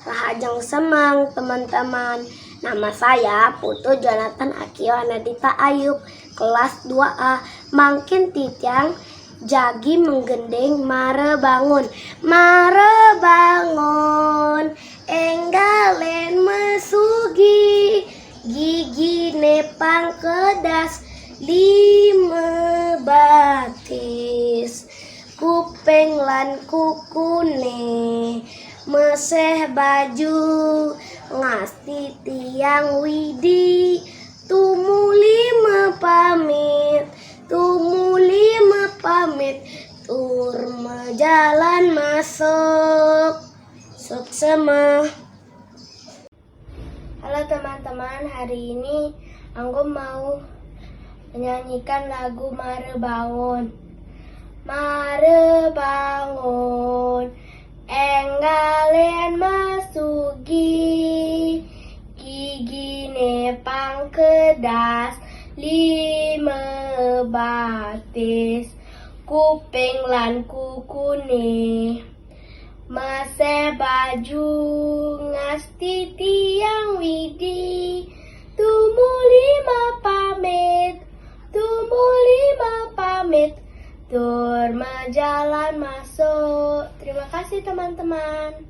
Rahajang semang teman-teman. Nama saya Putu Jonathan Akio Anadita Ayub, kelas 2A. Mangkin titiang jagi menggendeng mare bangun. Mare bangun, enggalen mesugi, gigi nepang kedas, 5 batis. Kupeng lan kukune, meseh baju, ngasti tiang widi, tumuli mepamit, tur jalan masuk, suksema. Halo teman-teman, hari ini aku mau menyanyikan lagu Mare Bangun. Mare bangun, enggalen masugi, gigi nepang kedas, 5 batis. Kuping lan kukune, mase baju, ngasti tiang widi, tumuli mapamit, tur jalan masuk. Terima kasih teman-teman.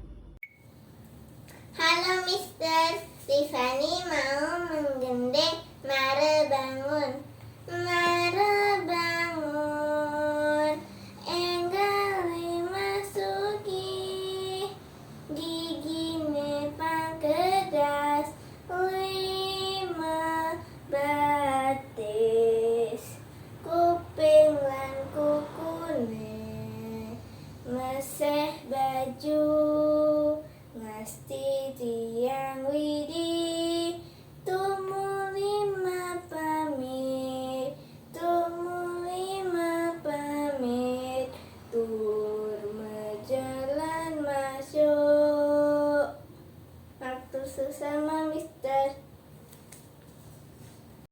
Halo Mister, Tiffany mau menggendeng Mare bangun.